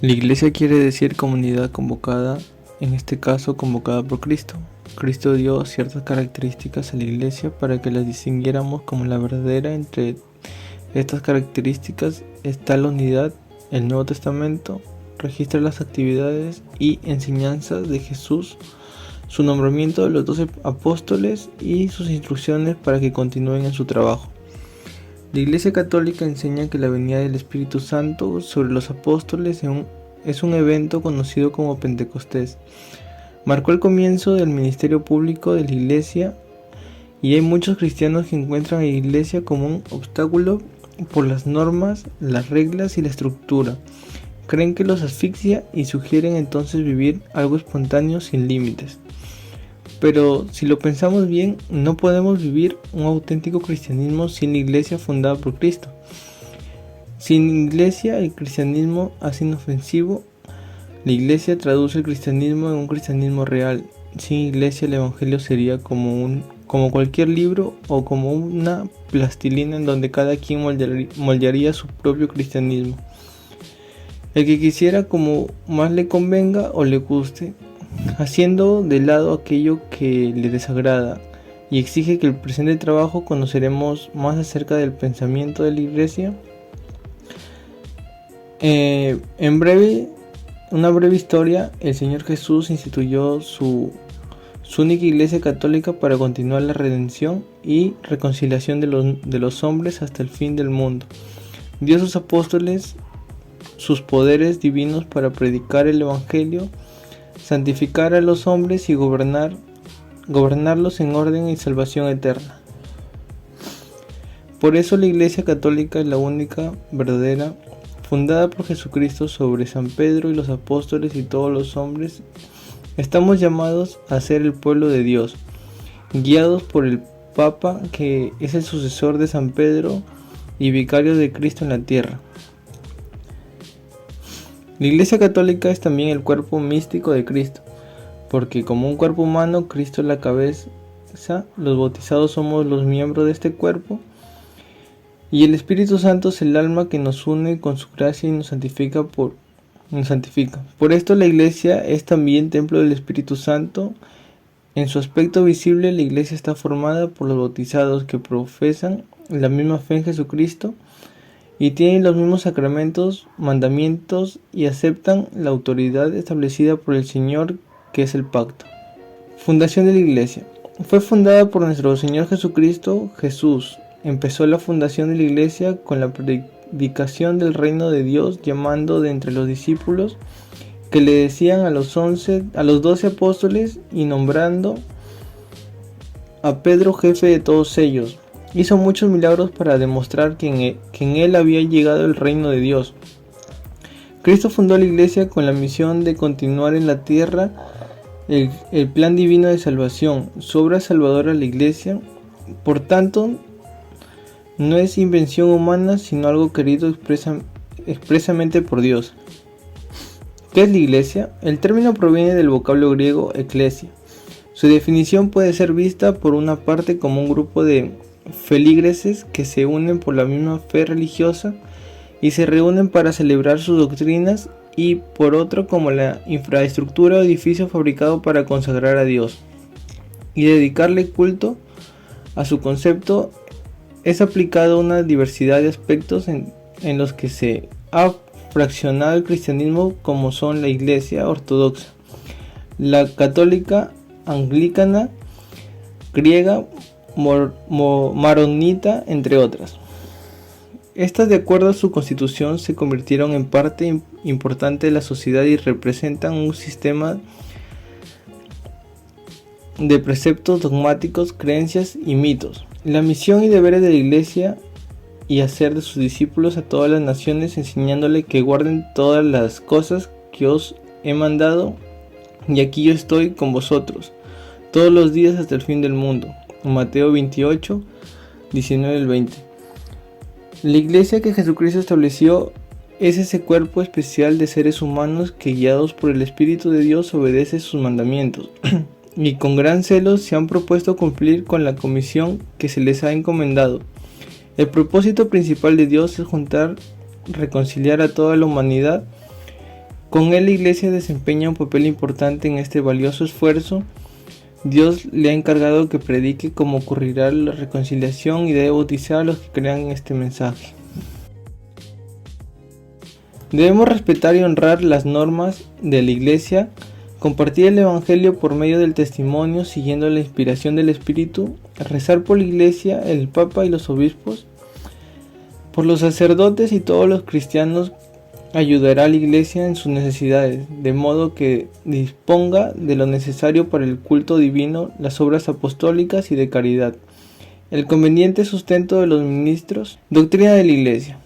La iglesia quiere decir comunidad convocada, en este caso convocada por Cristo. Cristo dio ciertas características a la iglesia para que las distinguiéramos como la verdadera. Entre estas características está la unidad. El Nuevo Testamento registra las actividades y enseñanzas de Jesús, su nombramiento de los 12 apóstoles y sus instrucciones para que continúen en su trabajo. La Iglesia Católica enseña que la venida del Espíritu Santo sobre los apóstoles es un evento conocido como Pentecostés. Marcó el comienzo del ministerio público de la Iglesia, y hay muchos cristianos que encuentran a la Iglesia como un obstáculo por las normas, las reglas y la estructura. Creen que los asfixia y sugieren entonces vivir algo espontáneo sin límites. Pero si lo pensamos bien, no podemos vivir un auténtico cristianismo sin la iglesia fundada por Cristo. Sin iglesia, el cristianismo es inofensivo. La iglesia traduce el cristianismo en un cristianismo real. Sin iglesia, el evangelio sería como cualquier libro o como una plastilina en donde cada quien moldearía su propio cristianismo. El que quisiera como más le convenga o le guste, haciendo de lado aquello que le desagrada, y exige que el presente trabajo conoceremos más acerca del pensamiento de la iglesia. Una breve historia: el Señor Jesús instituyó su única iglesia católica para continuar la redención y reconciliación de los hombres hasta el fin del mundo. Dio a sus apóstoles sus poderes divinos para predicar el evangelio, santificar a los hombres y gobernarlos en orden y salvación eterna. Por eso la Iglesia Católica es la única verdadera, fundada por Jesucristo sobre San Pedro y los apóstoles y todos los hombres. Estamos llamados a ser el pueblo de Dios, guiados por el Papa, que es el sucesor de San Pedro y vicario de Cristo en la tierra. La Iglesia Católica es también el cuerpo místico de Cristo, porque como un cuerpo humano, Cristo es la cabeza, los bautizados somos los miembros de este cuerpo, y el Espíritu Santo es el alma que nos une con su gracia y nos santifica. Por esto la Iglesia es también templo del Espíritu Santo. En su aspecto visible, la Iglesia está formada por los bautizados que profesan la misma fe en Jesucristo y tienen los mismos sacramentos, mandamientos y aceptan la autoridad establecida por el Señor, que es el pacto. Fundación de la Iglesia. Fue fundada por nuestro Señor Jesucristo. Jesús empezó la fundación de la Iglesia con la predicación del reino de Dios, llamando de entre los discípulos que le decían a los 12 apóstoles, y nombrando a Pedro jefe de todos ellos. Hizo muchos milagros para demostrar que en él había llegado el reino de Dios. Cristo fundó la Iglesia con la misión de continuar en la tierra el plan divino de salvación. Su obra salvadora la Iglesia, por tanto, no es invención humana, sino algo querido expresamente por Dios. ¿Qué es la Iglesia? El término proviene del vocablo griego eclesia. Su definición puede ser vista por una parte como un grupo de feligreses que se unen por la misma fe religiosa y se reúnen para celebrar sus doctrinas, y por otro como la infraestructura o edificio fabricado para consagrar a Dios y dedicarle culto. A su concepto es aplicado una diversidad de aspectos en los que se ha fraccionado el cristianismo, como son la Iglesia ortodoxa, la católica, anglicana, griega, maronita, entre otras. Estas, de acuerdo a su constitución, se convirtieron en parte importante de la sociedad y representan un sistema de preceptos dogmáticos, creencias y mitos. La misión y deberes de la Iglesia y hacer de sus discípulos a todas las naciones, enseñándole que guarden todas las cosas que os he mandado, y aquí yo estoy con vosotros todos los días hasta el fin del mundo. Mateo 28, 19 al 20. La Iglesia que Jesucristo estableció es ese cuerpo especial de seres humanos que, guiados por el Espíritu de Dios, obedece sus mandamientos y con gran celo se han propuesto cumplir con la comisión que se les ha encomendado. El propósito principal de Dios es juntar, reconciliar a toda la humanidad Con él la Iglesia desempeña un papel importante en este valioso esfuerzo. Dios le ha encargado que predique cómo ocurrirá la reconciliación y debe bautizar a los que crean en este mensaje. Debemos respetar y honrar las normas de la Iglesia, compartir el Evangelio por medio del testimonio siguiendo la inspiración del Espíritu, rezar por la Iglesia, el Papa y los obispos, por los sacerdotes y todos los cristianos. Ayudará a la Iglesia en sus necesidades, de modo que disponga de lo necesario para el culto divino, las obras apostólicas y de caridad, el conveniente sustento de los ministros. Doctrina de la Iglesia.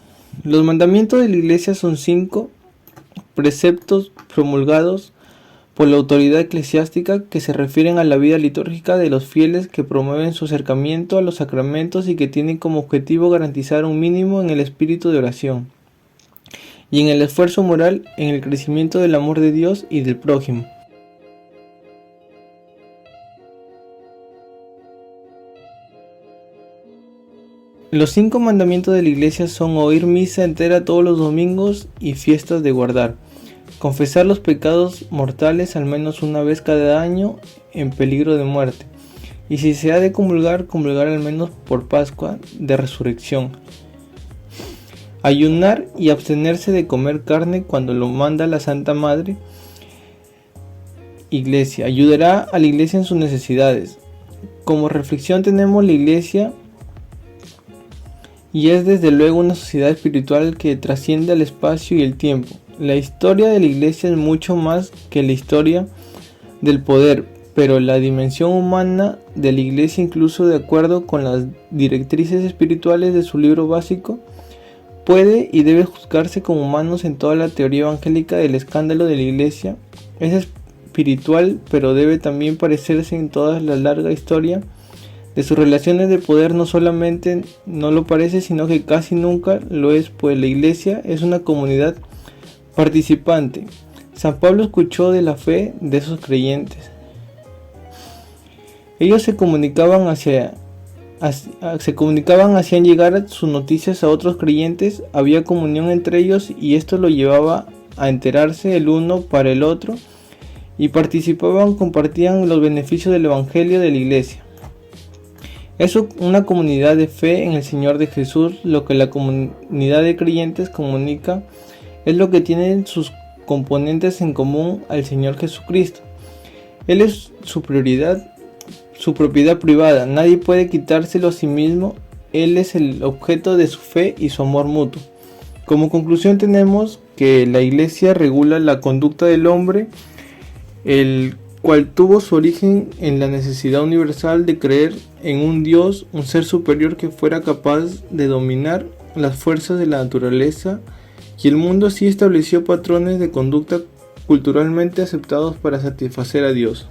Los mandamientos de la Iglesia son 5 preceptos promulgados por la autoridad eclesiástica que se refieren a la vida litúrgica de los fieles, que promueven su acercamiento a los sacramentos y que tienen como objetivo garantizar un mínimo en el espíritu de oración y en el esfuerzo moral en el crecimiento del amor de Dios y del prójimo. Los 5 mandamientos de la Iglesia son oír misa entera todos los domingos y fiestas de guardar, confesar los pecados mortales al menos una vez cada año en peligro de muerte, y si se ha de comulgar, comulgar al menos por Pascua de Resurrección. Ayunar y abstenerse de comer carne cuando lo manda la Santa Madre Iglesia. Ayudará a la Iglesia en sus necesidades. Como reflexión tenemos la Iglesia y es desde luego una sociedad espiritual que trasciende al espacio y el tiempo. La historia de la Iglesia es mucho más que la historia del poder, pero la dimensión humana de la Iglesia, incluso de acuerdo con las directrices espirituales de su libro básico, puede y debe juzgarse como humanos. En toda la teoría evangélica del escándalo de la Iglesia es espiritual, pero debe también parecerse en toda la larga historia de sus relaciones de poder. No solamente no lo parece, sino que casi nunca lo es, pues la Iglesia es una comunidad participante. San Pablo escuchó de la fe de esos creyentes. Ellos se comunicaban, hacían llegar sus noticias a otros creyentes, había comunión entre ellos y esto lo llevaba a enterarse el uno para el otro y compartían los beneficios del Evangelio de la Iglesia. Es una comunidad de fe en el Señor de Jesús. Lo que la comunidad de creyentes comunica es lo que tienen sus componentes en común al Señor Jesucristo. Él es su prioridad, su propiedad privada, nadie puede quitárselo a sí mismo. Él es el objeto de su fe y su amor mutuo. Como conclusión tenemos que la Iglesia regula la conducta del hombre, el cual tuvo su origen en la necesidad universal de creer en un Dios, un ser superior que fuera capaz de dominar las fuerzas de la naturaleza y el mundo. Así estableció patrones de conducta culturalmente aceptados para satisfacer a Dios.